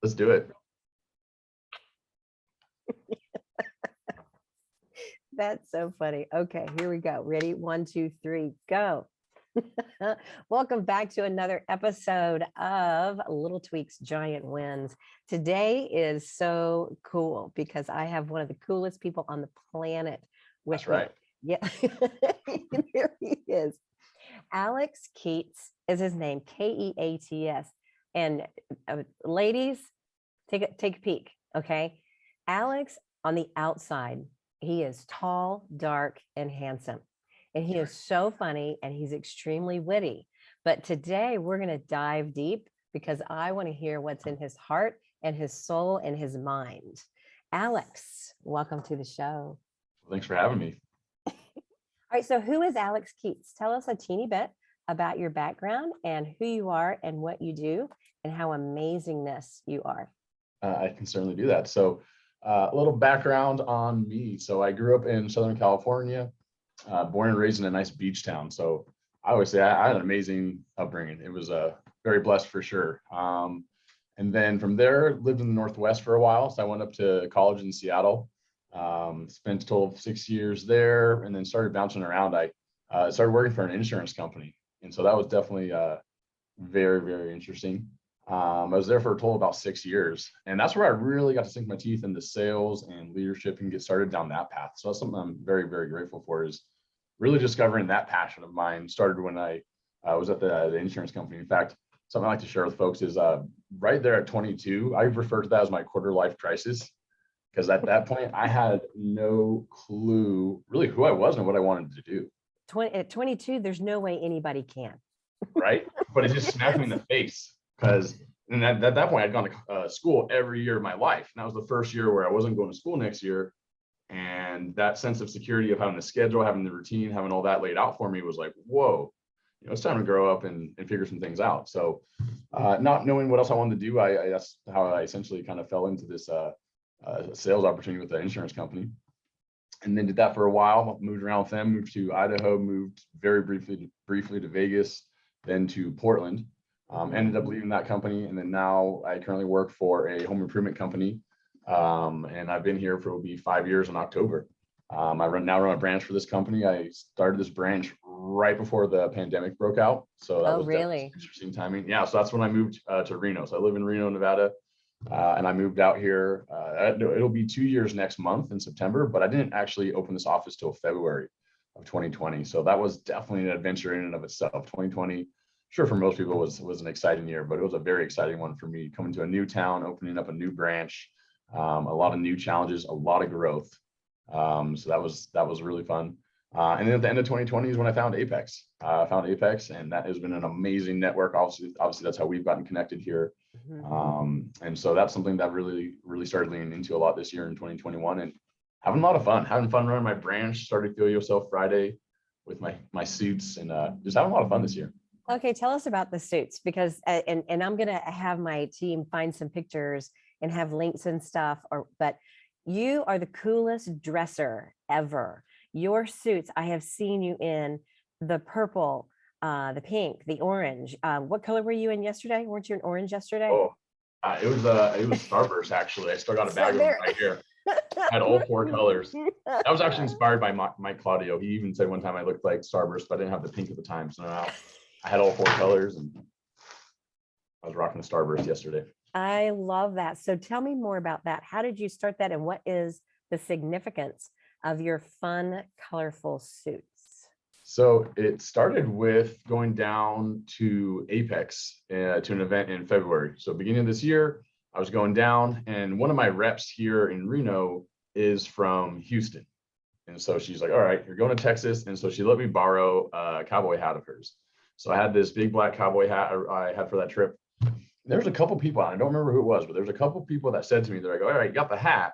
Let's do it. That's so funny. Okay, here we go. Ready? 1, 2, 3, go. Welcome back to another episode of Little Tweaks, Giant Wins. Today is so cool because I have one of the coolest people on the planet with That's right. me. Yeah, there he is. Alex Keats is his name, Keats. And ladies, take a peek, okay? Alex, on the outside, he is tall, dark, and handsome. And he is so funny and he's extremely witty. But today we're going to dive deep because I want to hear what's in his heart and his soul and his mind. Alex, welcome to the show. Thanks for having me. All right, so who is Alex Keats? Tell us a teeny bit about your background and who you are and what you do and how amazingness you are. I can certainly do that. So a little background on me. So I grew up in Southern California, born and raised in a nice beach town. So I always say I had an amazing upbringing. It was very blessed for sure. And then from there, lived in the Northwest for a while. So I went up to college in Seattle, spent a total of 6 years there, and then started bouncing around. I started working for an insurance company. And so that was definitely very, very interesting. I was there for a total of about 6 years, and that's where I really got to sink my teeth into sales and leadership and get started down that path. So that's something I'm very, very grateful for, is really discovering that passion of mine started when I was at the insurance company. In fact, something I like to share with folks is right there at 22, I refer to that as my quarter life crisis, because at that point I had no clue really who I was and what I wanted to do. At 22, there's no way anybody can. Right? But it just smacked me in the face. Because at that point, I'd gone to school every year of my life. And that was the first year where I wasn't going to school next year. And that sense of security of having the schedule, having the routine, having all that laid out for me was like, whoa, it's time to grow up and figure some things out. So not knowing what else I wanted to do, that's how I essentially kind of fell into this sales opportunity with the insurance company. And then did that for a while, moved around with them, moved to Idaho, moved very briefly to Vegas, then to Portland. Ended up leaving that company, and then now I currently work for a home improvement company, and I've been here for will be 5 years in October. I now run a branch for this company. I started this branch right before the pandemic broke out, so that was really interesting timing. Yeah, so that's when I moved to Reno. So I live in Reno, Nevada, and I moved out here. It'll be 2 years next month in September, but I didn't actually open this office till February of 2020. So that was definitely an adventure in and of itself. 2020. Sure, for most people was an exciting year, but it was a very exciting one for me, coming to a new town, opening up a new branch, a lot of new challenges, a lot of growth. So that was really fun. And then at the end of 2020 is when I found Apex. And that has been an amazing network. Obviously that's how we've gotten connected here. And so that's something that really started leaning into a lot this year in 2021, and having a lot of fun running my branch. Started Feel Yourself Friday with my suits, and just having a lot of fun this year. Okay, tell us about the suits, because and I'm gonna have my team find some pictures and have links and stuff. But you are the coolest dresser ever. Your suits, I have seen you in the purple, the pink, the orange. What color were you in yesterday? Weren't you in orange yesterday? Oh, it was Starburst actually. I still got a bag of them right here. I had all 4 colors. That was actually inspired by Mike Claudio. He even said one time I looked like Starburst, but I didn't have the pink at the time. So now I had all 4 colors, and I was rocking the Starburst yesterday. I love that. So tell me more about that. How did you start that, and what is the significance of your fun, colorful suits? So it started with going down to Apex to an event in February. So beginning of this year, I was going down, and one of my reps here in Reno is from Houston. And so she's like, all right, you're going to Texas. And so she let me borrow a cowboy hat of hers. So I had this big black cowboy hat I had for that trip. There's a couple people, I don't remember who it was, but there's a couple people that said to me, they're like, all right, you got the hat,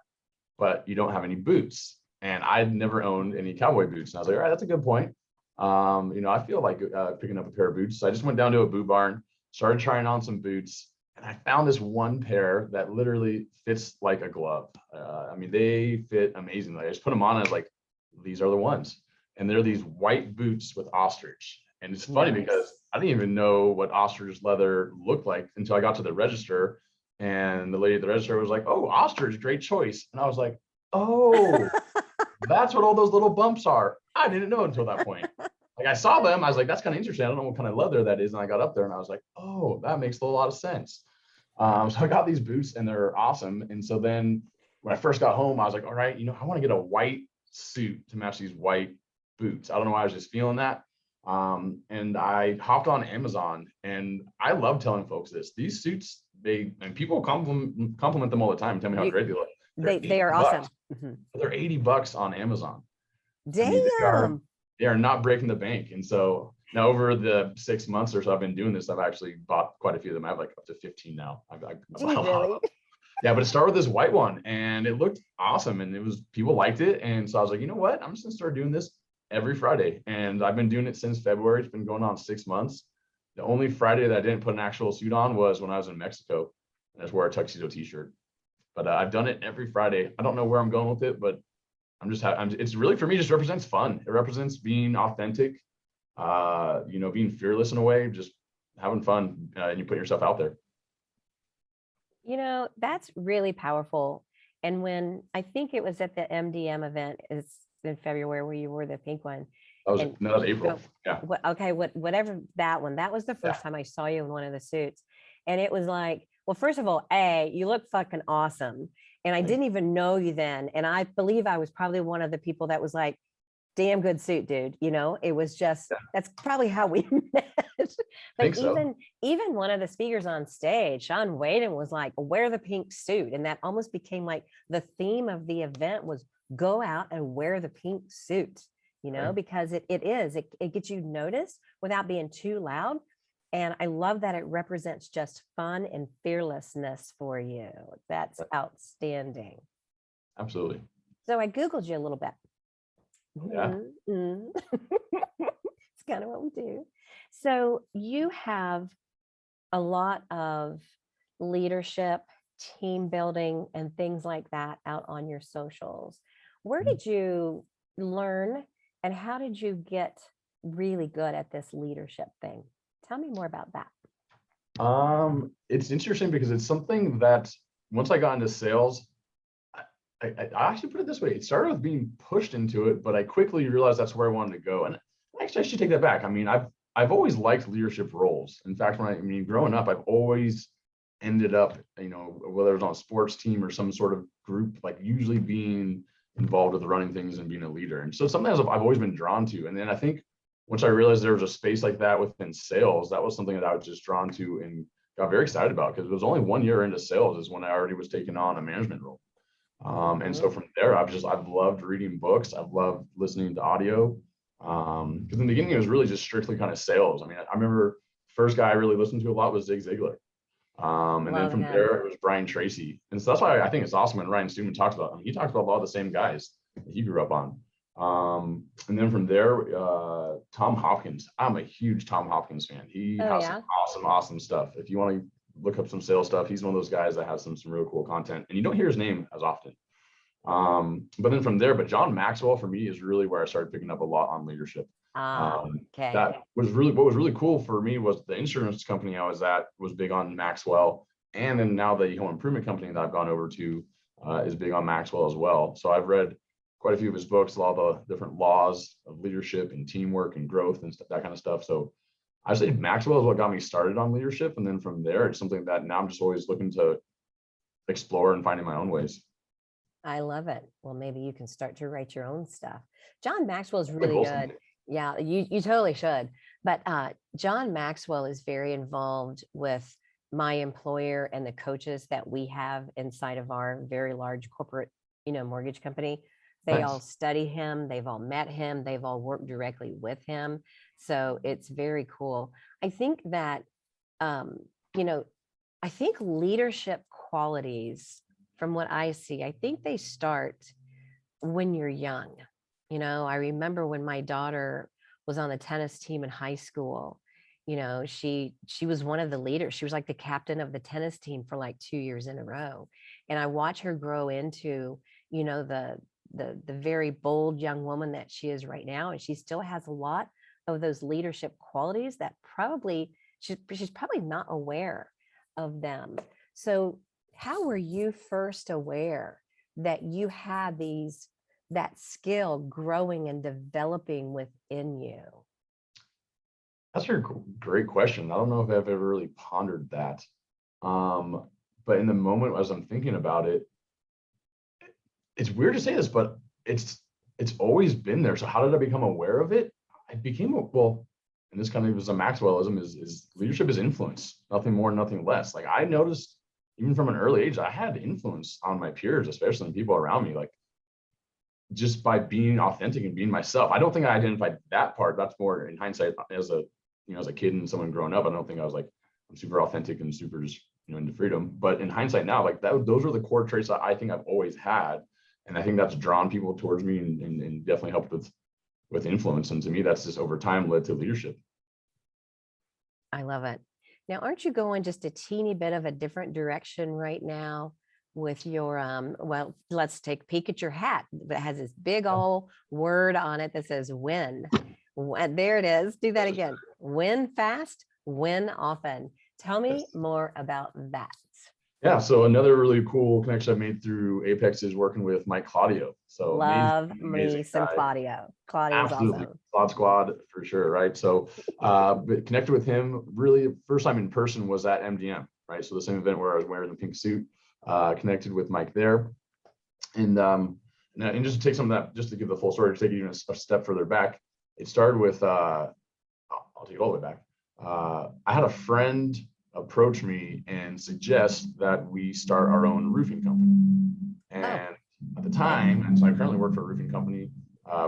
but you don't have any boots. And I'd never owned any cowboy boots. And I was like, all right, that's a good point. I feel like picking up a pair of boots. So I just went down to a boot barn, started trying on some boots, and I found this one pair that literally fits like a glove. They fit amazingly. I just put them on, and I was like, these are the ones. And they're these white boots with ostrich. And it's funny because I didn't even know what ostrich leather looked like until I got to the register And the lady at the register was like, "Oh, ostrich, great choice." And I was like, "Oh, that's what all those little bumps are." I didn't know until that point. Like I saw them, I was like, "That's kind of interesting. I don't know what kind of leather that is." And I got up there and I was like, "Oh, that makes a lot of sense." So I got these boots and they're awesome. And so then when I first got home, I was like, "All right, I want to get a white suit to match these white boots." I don't know why I was just feeling that. And I hopped on Amazon, and I love telling folks this. These suits, and people compliment them all the time, tell me how You, great they look. They're they 80 are awesome. bucks. Mhm. They're $80 on Amazon. I mean, Damn. they are not breaking the bank. And so now over the 6 months or so I've been doing this, I've actually bought quite a few of them. I have like up to 15 now. I Do bought you a lot of really? them. Yeah, but it started with this white one and it looked awesome and people liked it. And so I was like, you know what? I'm just gonna start doing this every Friday. And I've been doing it since February. It's been going on 6 months. The only Friday that I didn't put an actual suit on was when I was in Mexico. And I just wore a tuxedo t-shirt. But I've done it every Friday. I don't know where I'm going with it, but it's really, for me, just represents fun. It represents being authentic, being fearless in a way, just having fun, and you put yourself out there. That's really powerful. And when I think it was at the MDM event is in February where you wore the pink one. And That was April. Yeah. Whatever that was the first time I saw you in one of the suits. And it was like, well, first of all, you look fucking awesome. And I didn't even know you then. And I believe I was probably one of the people that was like, damn good suit, dude. It was just, that's probably how we met. But even one of the speakers on stage, Sean Waden, was like, wear the pink suit. And that almost became like the theme of the event was go out and wear the pink suit, because it gets you noticed without being too loud. And I love that it represents just fun and fearlessness for you. That's outstanding. Absolutely. So I Googled you a little bit. Yeah. It's kind of what we do. So you have a lot of leadership, team building, and things like that out on your socials. Where did you learn and how did you get really good at this leadership thing? Tell me more about that. It's interesting because it's something that once I got into sales, I actually put it this way. It started with being pushed into it, but I quickly realized that's where I wanted to go. And actually, I should take that back. I mean, I've always liked leadership roles. In fact, growing up, I've always ended up, whether it was on a sports team or some sort of group, like usually being involved with running things and being a leader. And so something I've always been drawn to. And then I think once I realized there was a space like that within sales, that was something that I was just drawn to and got very excited about because it was only 1 year into sales is when I already was taking on a management role. And so from there, I've loved reading books. I've loved listening to audio. Because in the beginning, it was really just strictly kind of sales. I mean, I remember the first guy I really listened to a lot was Zig Ziglar. And then from there, it was Brian Tracy. And so that's why I think it's awesome when Ryan Stewman talks about, he talks about a lot of the same guys that he grew up on. And then from there, Tom Hopkins. I'm a huge Tom Hopkins fan. He has some awesome stuff. If you want to look up some sales stuff, he's one of those guys that has some really cool content, and you don't hear his name as often. But then from there, John Maxwell for me is really where I started picking up a lot on leadership. That was what was really cool for me was the insurance company I was at was big on Maxwell, and then now the home improvement company that I've gone over to is big on Maxwell as well. So I've read quite a few of his books, a lot of the different laws of leadership and teamwork and growth and that kind of stuff. So I say Maxwell is what got me started on leadership. And then from there, it's something that now I'm just always looking to explore and finding my own ways. I love it. Well, maybe you can start to write your own stuff. John Maxwell is really good. Yeah, you totally should. But John Maxwell is very involved with my employer and the coaches that we have inside of our very large corporate, mortgage company. They all study him. They've all met him. They've all worked directly with him. So it's very cool. I think that, I think leadership qualities, from what I see, I think they start when you're young. I remember when my daughter was on the tennis team in high school, she was one of the leaders. She was like the captain of the tennis team for like 2 years in a row. And I watch her grow into, the very bold young woman that she is right now. And she still has a lot of those leadership qualities that probably she's probably not aware of them. So how were you first aware that you had that skill growing and developing within you? That's a great question. I don't know if I've ever really pondered that. Um, but in the moment as I'm thinking about it, it's weird to say this, but it's always been there. So how did I become aware of it? I became well, and this kind of is a Maxwellism, is leadership is influence, nothing more, nothing less. Like I noticed even from an early age, I had influence on my peers, especially the people around me, like just by being authentic and being myself. I don't think I identified that part. That's more in hindsight as a, as a kid and someone growing up. I don't think I was like, I'm super authentic and super just, into freedom. But in hindsight now, like those are the core traits that I think I've always had. And I think that's drawn people towards me and definitely helped with influence. And to me, that's just over time led to leadership. I love it. Now, aren't you going just a teeny bit of a different direction right now with your well, let's take a peek at your hat that has this big old word on it that says win. There it is. Do that again. Win fast, win often. Tell me more about that. Yeah. So another really cool connection I made through Apex is working with Mike Claudio. So Love me amazing some guy. Claudio. Claudio is Absolutely. awesome. Squad for sure. Right. So, but connected with him really first time in person was at MDM, right? So the same event where I was wearing the pink suit, connected with Mike there. And just to take some of that, just to give the full story, to take it even a step further back, it started with, I'll take it all the way back. I had a friend approach me and suggest that we start our own roofing company. And at the time, and so I currently work for a roofing company.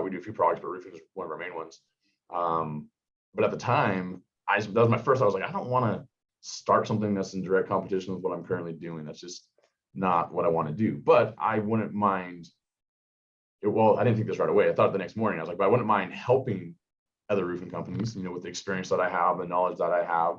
We do a few projects, but roofing is one of our main ones. But at the time, that was my first. I was like, I don't want to start something that's in direct competition with what I'm currently doing. That's just not what I want to do. But I wouldn't mind. Well, I didn't think this right away. I thought the next morning. I was like, but I wouldn't mind helping other roofing companies, with the experience that I have, the knowledge that I have,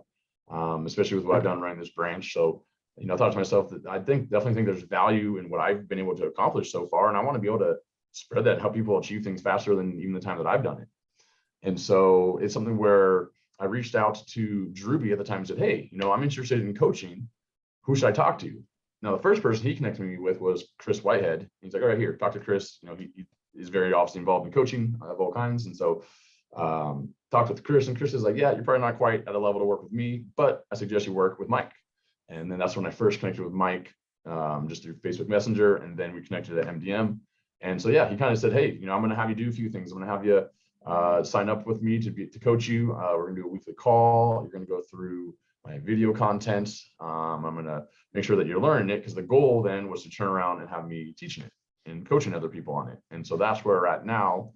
especially with what I've done running this branch. So, I thought to myself that I definitely think there's value in what I've been able to accomplish so far. And I want to be able to spread that and help people achieve things faster than even the time that I've done it. And so it's something where I reached out to Drewby at the time and said, hey, I'm interested in coaching. Who should I talk to? Now, the first person he connected me with was Chris Whitehead. He's like, all right, here, talk to Chris. He is very obviously involved in coaching of all kinds. And so talked with Chris, and Chris is like, yeah, you're probably not quite at a level to work with me, but I suggest you work with Mike. And then that's when I first connected with Mike, just through Facebook Messenger. And then we connected at MDM. And so, yeah, he kind of said, hey, I'm going to have you do a few things. I'm going to have you sign up with me to coach you. We're going to do a weekly call. You're going to go through my video content. I'm going to make sure that you're learning it, because the goal then was to turn around and have me teaching it and coaching other people on it. And so that's where we're at now,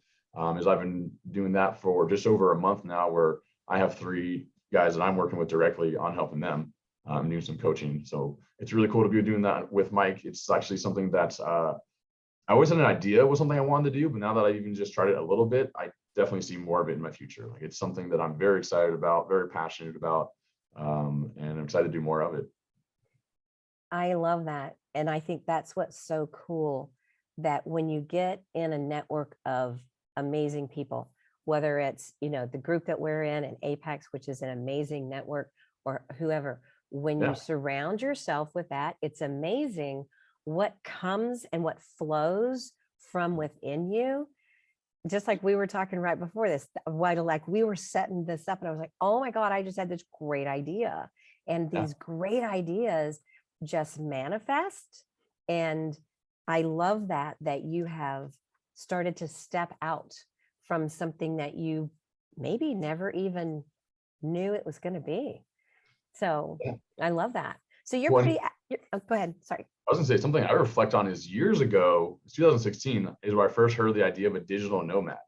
is I've been doing that for just over a month now, where I have 3 guys that I'm working with directly on helping them do some coaching. So it's really cool to be doing that with Mike. It's actually something that I always had an idea was something I wanted to do, but now that I even just tried it a little bit, I definitely see more of it in my future. Like it's something that I'm very excited about, very passionate about, and I'm excited to do more of it. I love that. And I think that's what's so cool, that when you get in a network of amazing people, whether it's, the group that we're in and Apex, which is an amazing network, or whoever, when you surround yourself with that, it's amazing what comes and what flows from within you. Just like we were talking right before this, like we were setting this up and I was like, oh my God, I just had this great idea. And these great ideas just manifest. And I love that you have started to step out from something that you maybe never even knew it was going to be. So I love that. So you're Well, pretty, go ahead. Sorry. I was gonna say something I reflect on is years ago, 2016 is where I first heard the idea of a digital nomad,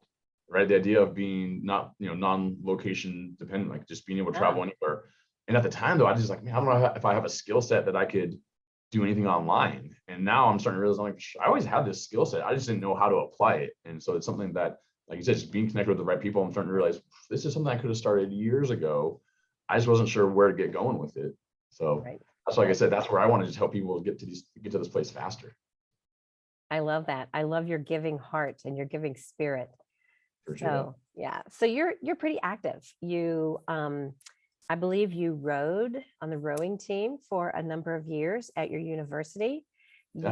right? The idea of being not, non-location dependent, like just being able to travel anywhere. And at the time though, I was just like, man, I don't know if I have a skill set that I could do anything online. And now I'm starting to realize, I'm like, I always had this skill set. I just didn't know how to apply it. And so it's something that, like you said, just being connected with the right people, I'm starting to realize this is something I could have started years ago. I just wasn't sure where to get going with it. So that's like I said, that's where I want to just help people get to this place faster. I love that. I love your giving heart and your giving spirit. For sure. So yeah. So you're pretty active. You I believe you rowed on the rowing team for a number of years at your university. Yeah.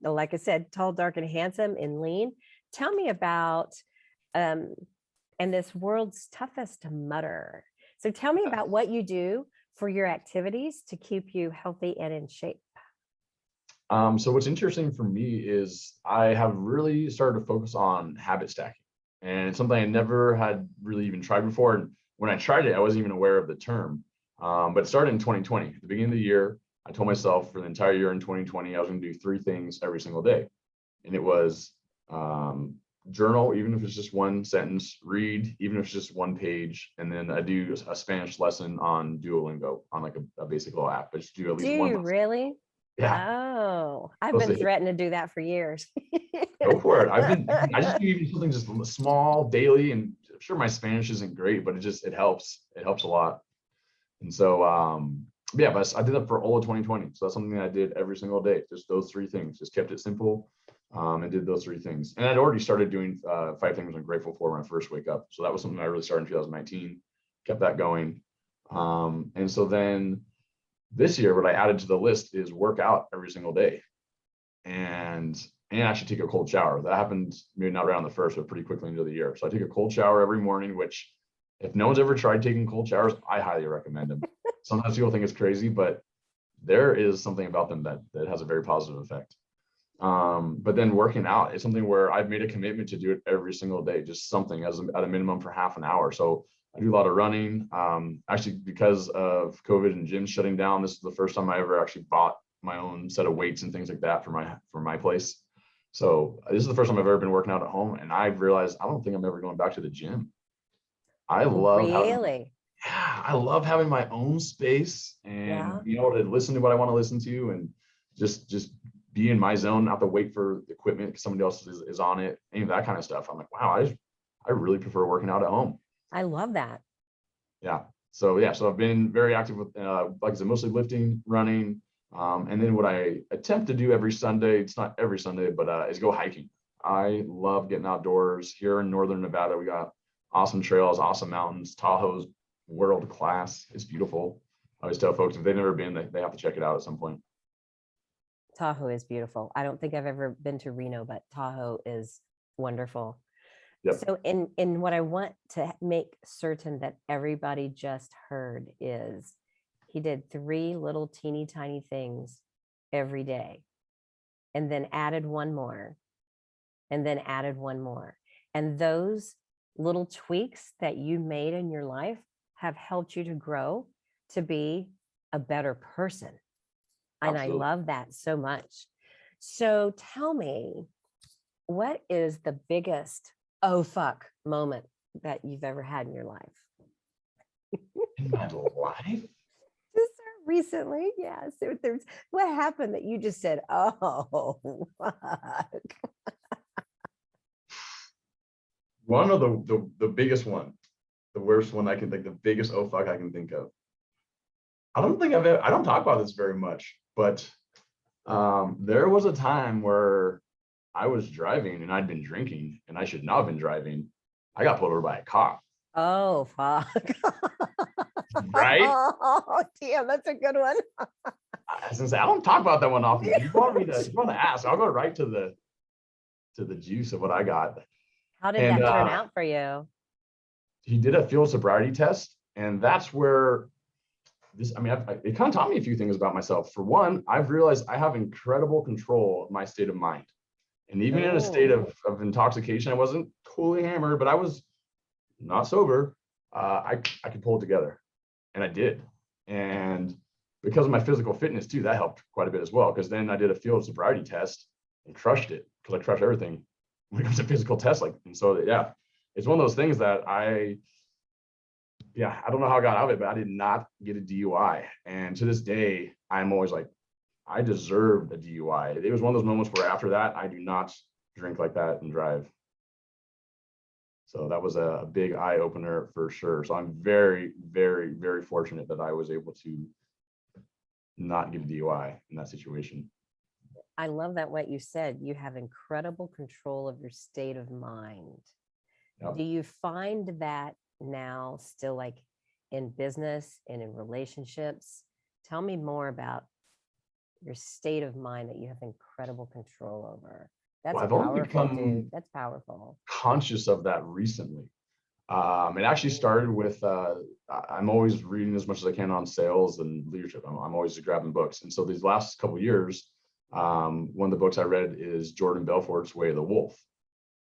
Like I said, tall, dark, and handsome and lean. Tell me about, um, and this world's toughest mutter. So tell me about what you do for your activities to keep you healthy and in shape. So what's interesting for me is I have really started to focus on habit stacking, and it's something I never had really even tried before. And when I tried it, I wasn't even aware of the term. But it started in 2020. At the beginning of the year, I told myself for the entire year in 2020, I was going to do 3 things every single day, and it was journal, even if it's just one sentence, read, even if it's just one page, and then I do a Spanish lesson on Duolingo on like a basic little app, but just do at Do least one you lesson. really? Yeah. Oh, I've Those been days. threatened to do that for years. Go for it. I just do even something just small daily, and I'm sure my Spanish isn't great, but it helps. It helps a lot. And so, yeah, but I did that for all of 2020. So that's something that I did every single day. Just those 3 things, just kept it simple, and did those 3 things. And I'd already started doing 5 things I'm grateful for when I first wake up. So that was something I really started in 2019, kept that going. And so then this year, what I added to the list is work out every single day. And actually take a cold shower. That happened maybe not right on the first, but pretty quickly into the year. So I take a cold shower every morning, which if no one's ever tried taking cold showers, I highly recommend them. Sometimes people think it's crazy, but there is something about them that has a very positive effect. But then working out is something where I've made a commitment to do it every single day, just something at a minimum for half an hour. So I do a lot of running. Actually, because of COVID and gyms shutting down, this is the first time I ever actually bought my own set of weights and things like that for my place. So this is the first time I've ever been working out at home, and I realized I don't think I'm ever going back to the gym. I love having, Really? yeah, I love having my own space and Yeah. being able to listen to what I want to listen to, and just be in my zone, not to wait for the equipment because somebody else is on it, any of that kind of stuff. I'm like, wow, I really prefer working out at home. I love that. Yeah. So I've been very active with, like I said, mostly lifting, running. And then what I attempt to do every Sunday, it's not every Sunday, but is go hiking. I love getting outdoors. Here in Northern Nevada, we got awesome trails, awesome mountains. Tahoe's world class. It's beautiful. I always tell folks if they've never been, they have to check it out at some point. Tahoe is beautiful. I don't think I've ever been to Reno, but Tahoe is wonderful. Yep. So in what I want to make certain that everybody just heard is he did 3 little teeny tiny things every day and then added one more and then added one more. And those little tweaks that you made in your life have helped you to grow to be a better person. And I Absolutely. love that so much. So tell me, what is the biggest oh fuck moment that you've ever had in your life? In my life? Just recently, yes. There's what happened that you just said, oh fuck. One of the biggest one, the worst one I can think, the biggest oh fuck I can think of. I don't think I don't talk about this very much, but there was a time where I was driving and I'd been drinking and I should not have been driving. I got pulled over by a cop. Oh fuck. Right? Oh damn, that's a good one. I was gonna say I don't talk about that one often. If you want to ask, I'll go right to the juice of what I got. How did And that turn out for you? he did a field sobriety test, and that's where this. I mean, it kind of taught me a few things about myself. For one, I've realized I have incredible control of my state of mind. And even in a state Oh, of intoxication, I wasn't totally hammered, but I was not sober. I could pull it together, and I did. And because of my physical fitness too, that helped quite a bit as well. Because then I did a field sobriety test and crushed it because I crush everything when it comes to physical tests. Like, and so yeah, it's one of those things that I don't know how I got out of it, but I did not get a DUI. And to this day, I'm always like, I deserved a DUI. It was one of those moments where after that, I do not drink like that and drive. So that was a big eye opener for sure. So I'm very, very, very fortunate that I was able to not get a DUI in that situation. I love that what you said. You have incredible control of your state of mind. Yep. Do you find that now still like in business and in relationships. Tell me more about your state of mind that you have incredible control over. That's Well, I've only powerful, become dude. That's powerful. conscious of that recently. It actually started with I'm always reading as much as I can on sales and leadership. I'm always grabbing books. And so these last couple of years, one of the books I read is Jordan Belfort's Way of the Wolf.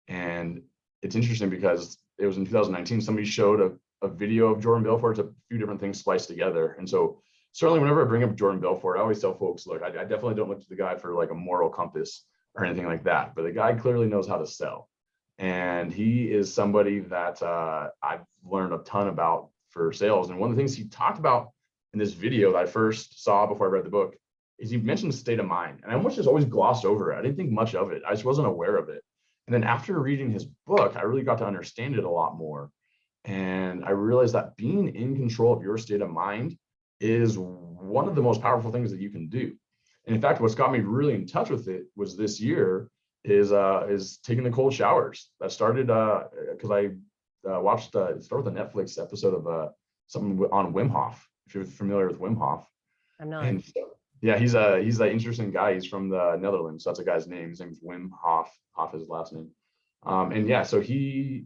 And it's interesting because it was in 2019, somebody showed a video of Jordan Belfort, a few different things spliced together. And so certainly whenever I bring up Jordan Belfort, I always tell folks, look, I definitely don't look to the guy for like a moral compass or anything like that, but the guy clearly knows how to sell. And he is somebody that I've learned a ton about for sales. And one of the things he talked about in this video that I first saw before I read the book is he mentioned the state of mind. And I almost just always glossed over it. I didn't think much of it. I just wasn't aware of it. And then after reading his book, I really got to understand it a lot more. And I realized that being in control of your state of mind is one of the most powerful things that you can do. And in fact, what's got me really in touch with it was this year is taking the cold showers. That started because I watched it started with a Netflix episode of something on Wim Hof. If you're familiar with Wim Hof, I'm not. and yeah, he's an interesting guy. He's from the Netherlands. So that's a guy's name. His name's Wim Hof. Hof is his last name. And yeah, so he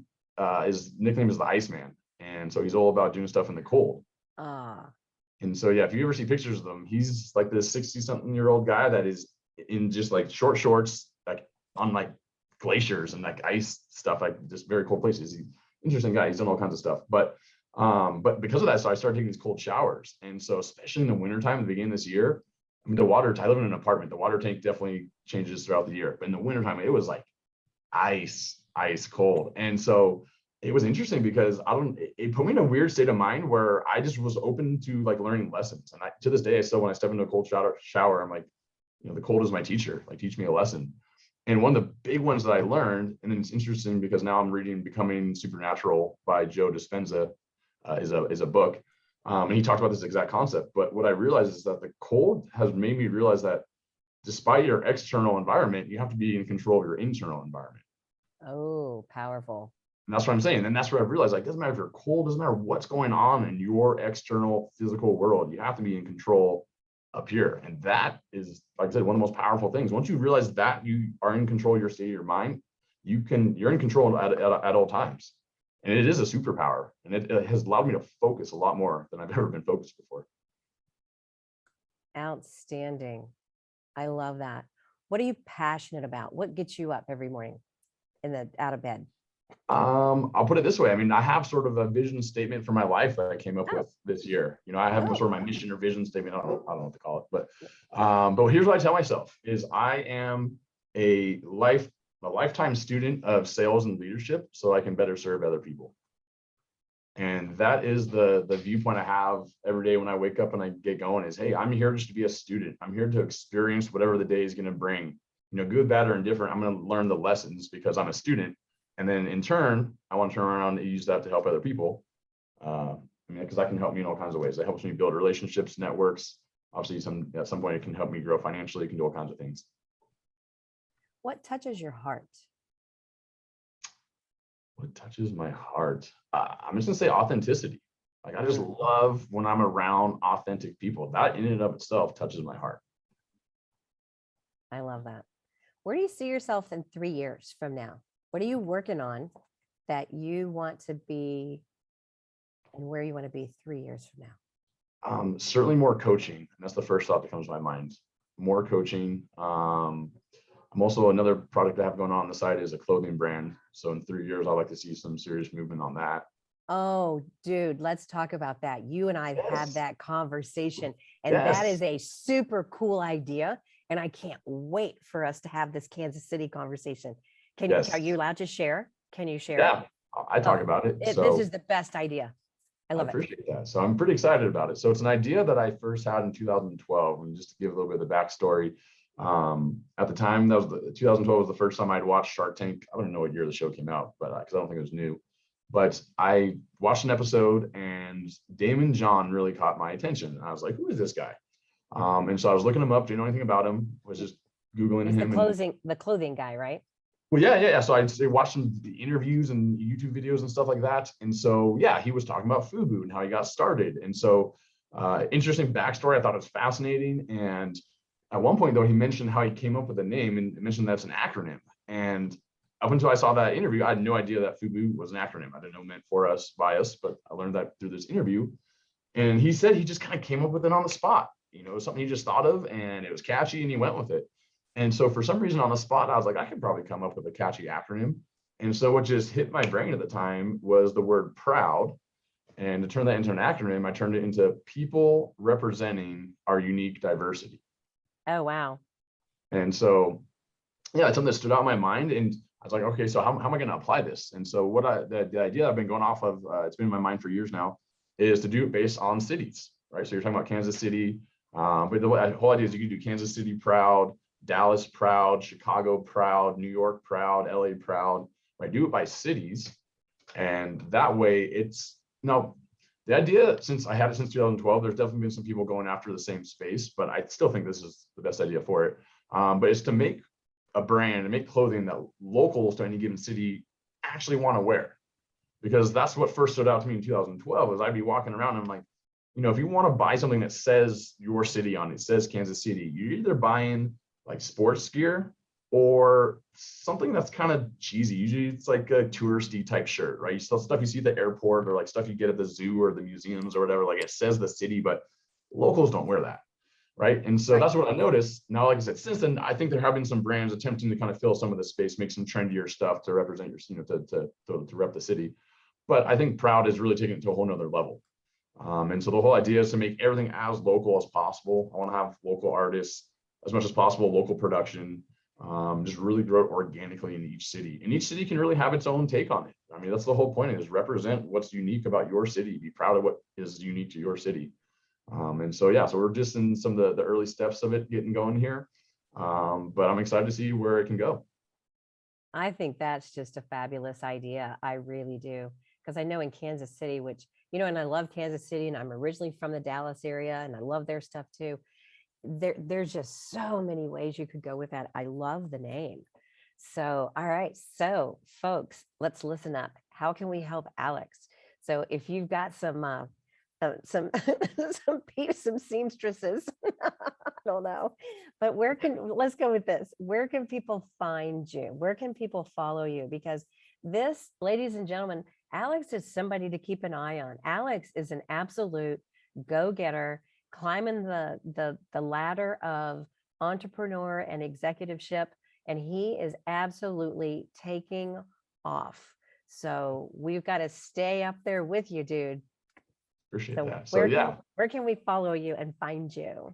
his nickname is the Iceman, and so he's all about doing stuff in the cold. And so yeah, if you ever see pictures of him, he's like this 60-something-year-old guy that is in just like short shorts, like on like glaciers and like ice stuff, like just very cold places. He's an interesting guy. He's done all kinds of stuff. But because of that, so I started taking these cold showers. And so especially in the wintertime, at the beginning of this year, I mean, I live in an apartment. The water tank definitely changes throughout the year. But in the wintertime, it was like ice cold. And so it was interesting because it put me in a weird state of mind where I just was open to like learning lessons. And to this day, still when I step into a cold shower, I'm like, the cold is my teacher, like teach me a lesson. And one of the big ones that I learned, and it's interesting because now I'm reading Becoming Supernatural by Joe Dispenza, is a book. And he talked about this exact concept. But what I realized is that the cold has made me realize that despite your external environment, you have to be in control of your internal environment. Oh, powerful. And that's what I'm saying. And that's what I've realized. Like, it doesn't matter if you're cold, doesn't matter what's going on in your external physical world. You have to be in control up here. And that is, like I said, one of the most powerful things. Once you realize that you are in control of your state of your mind, you're in control at all times. And it is a superpower. And it has allowed me to focus a lot more than I've ever been focused before. Outstanding. I love that. What are you passionate about? What gets you up every morning out of bed? I'll put it this way. I mean, I have sort of a vision statement for my life that I came up with this year. I have sort of my mission or vision statement. I don't know what to call it, but here's what I tell myself is I am a lifetime student of sales and leadership so I can better serve other people. And that is the viewpoint I have every day when I wake up and I get going is, hey, I'm here just to be a student. I'm here to experience whatever the day is going to bring, good, bad, or indifferent. I'm going to learn the lessons because I'm a student. And then in turn, I want to turn around and use that to help other people. Because that can help me in all kinds of ways. It helps me build relationships, networks. Obviously, at some point, it can help me grow financially. It can do all kinds of things. What touches your heart? What touches my heart? I'm just going to say authenticity. Like, I just love when I'm around authentic people. That in and of itself touches my heart. I love that. Where do you see yourself in 3 years from now? What are you working on that you want to be and where you want to be 3 years from now? Certainly more coaching. And that's the first thought that comes to my mind. More coaching. I'm also, another product I have going on the side is a clothing brand. So in 3 years, I'd like to see some serious movement on that. Oh, dude, let's talk about that. You and I had that conversation, and that is a super cool idea. And I can't wait for us to have this Kansas City conversation. Are you allowed to share? Can you share? Yeah, I talk about it. This is the best idea. I love it. I appreciate that. So I'm pretty excited about it. So it's an idea that I first had in 2012. And just to give a little bit of the backstory, at the time, 2012 was the first time I'd watched Shark Tank. I don't know what year the show came out, but because I don't think it was new. But I watched an episode and Damon John really caught my attention. I was like, who is this guy? And so I was looking him up. Do you know anything about him? Was just Googling him. The clothing guy, right? Well, yeah. So I watched some the interviews and YouTube videos and stuff like that. And so, yeah, he was talking about FUBU and how he got started. And so, interesting backstory. I thought it was fascinating. And at one point, though, he mentioned how he came up with the name and mentioned that's an acronym. And up until I saw that interview, I had no idea that FUBU was an acronym. I didn't know it meant for us, by us, but I learned that through this interview. And he said he just kind of came up with it on the spot. Something he just thought of, and it was catchy, and he went with it. And so for some reason on the spot, I was like, I could probably come up with a catchy acronym. And so what just hit my brain at the time was the word proud. And to turn that into an acronym, I turned it into people representing our unique diversity. Oh, wow. And so, yeah, it's something that stood out in my mind. And I was like, okay, so how am I going to apply this? And so the idea I've been going off of, it's been in my mind for years now, is to do it based on cities, right? So you're talking about Kansas City, but the whole idea is you can do Kansas City proud, Dallas proud, Chicago proud, New York proud, LA proud, right? Do it by cities. And that way it's, the idea, since I had it since 2012, there's definitely been some people going after the same space, but I still think this is the best idea for it. But it's to make a brand and make clothing that locals to any given city actually want to wear. Because that's what first stood out to me in 2012 is I'd be walking around and I'm like, if you want to buy something that says your city on it, says Kansas City, you're either buying like sports gear or something that's kind of cheesy. Usually it's like a touristy type shirt, right? You still stuff you see at the airport or like stuff you get at the zoo or the museums or whatever, like it says the city, but locals don't wear that. Right. And so that's what I noticed. Now, like I said, since then, I think there have been some brands attempting to kind of fill some of the space, make some trendier stuff to represent your, to rep the city. But I think Proud is really taking it to a whole nother level. And so the whole idea is to make everything as local as possible. I want to have local artists as much as possible, local production, just really grow it organically in each city. And each city can really have its own take on it. I mean, that's the whole point, is represent what's unique about your city. Be proud of what is unique to your city. And so, yeah, so we're just in some of the early steps of it getting going here. But I'm excited to see where it can go. I think that's just a fabulous idea. I really do. Because I know in Kansas City, which, and I love Kansas City, and I'm originally from the Dallas area, and I love their stuff too. There's just so many ways you could go with that. I love the name. So, all right. So, folks, let's listen up. How can we help Alex? So, if you've got some some seamstresses, I don't know, but let's go with this. Where can people find you? Where can people follow you? Because this, ladies and gentlemen, Alex is somebody to keep an eye on. Alex is an absolute go-getter, climbing the ladder of entrepreneur and executiveship, and he is absolutely taking off. So we've got to stay up there with you, dude. Appreciate So that. So yeah, where can we follow you and find you?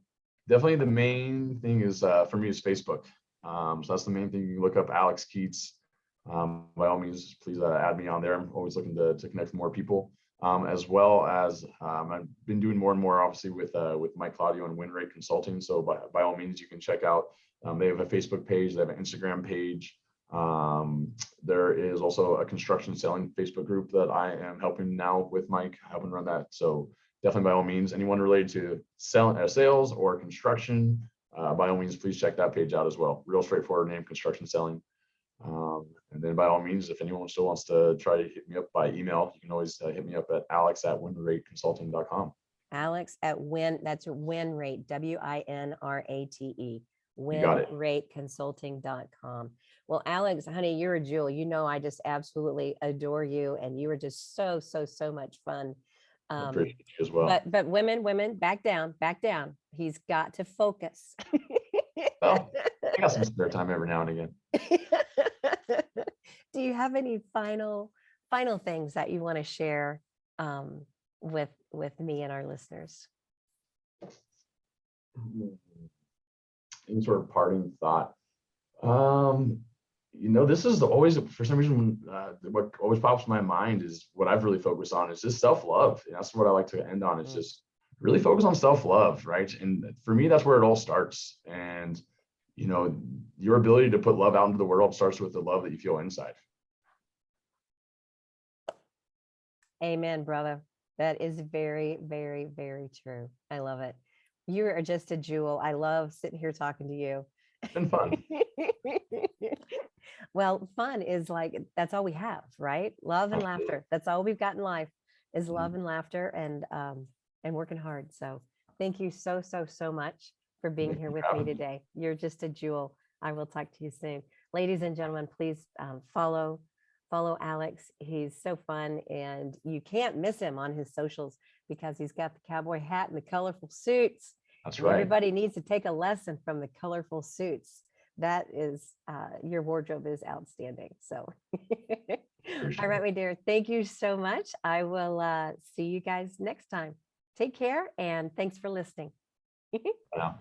definitely the main thing is for me is Facebook. So that's the main thing. You can look up Alex Keats. By all means, please add me on there. I'm always looking to connect with more people, as well as I've been doing more and more, obviously, with Mike Claudio and Win Rate Consulting. So by all means, you can check out. They have a Facebook page. They have an Instagram page. There is also a construction selling Facebook group that I am helping now with Mike, helping run that. So definitely, by all means, anyone related to sales or construction, by all means, please check that page out as well. Real straightforward name, construction selling. And then by all means, if anyone still wants to try to hit me up by email, you can always hit me up at alex@winrateconsulting.com. Alex at Win, that's WinRate, WINRATE, winrateconsulting.com. Well, Alex, honey, you're a jewel. I just absolutely adore you. And you were just so, so, so much fun. I appreciate you as well. But women, back down. He's got to focus. Well, I got some spare time every now and again. Do you have any final things that you want to share with me and our listeners? Any sort of parting thought? This is always, for some reason, what always pops in my mind is what I've really focused on is just self-love. And that's what I like to end on. It's just really focus on self-love, right? And for me, that's where it all starts. And your ability to put love out into the world starts with the love that you feel inside. Amen, brother. That is very, very, very true. I love it. You are just a jewel. I love sitting here talking to you. It's been fun. Well, fun is like, that's all we have, right? Love and Absolutely. laughter. That's all we've got in life is Mhm. love and laughter and working hard. So thank you so, so, so much for being Thank here you for with me having me. today. You're just a jewel. I will talk to you soon. Ladies and gentlemen, please follow Alex. He's so fun and you can't miss him on his socials because he's got the cowboy hat and the colorful suits. That's And right. everybody needs to take a lesson from the colorful suits. That is, your wardrobe is outstanding. So, Appreciate all right, it. my dear, thank you so much. I will see you guys next time. Take care and thanks for listening. Yeah.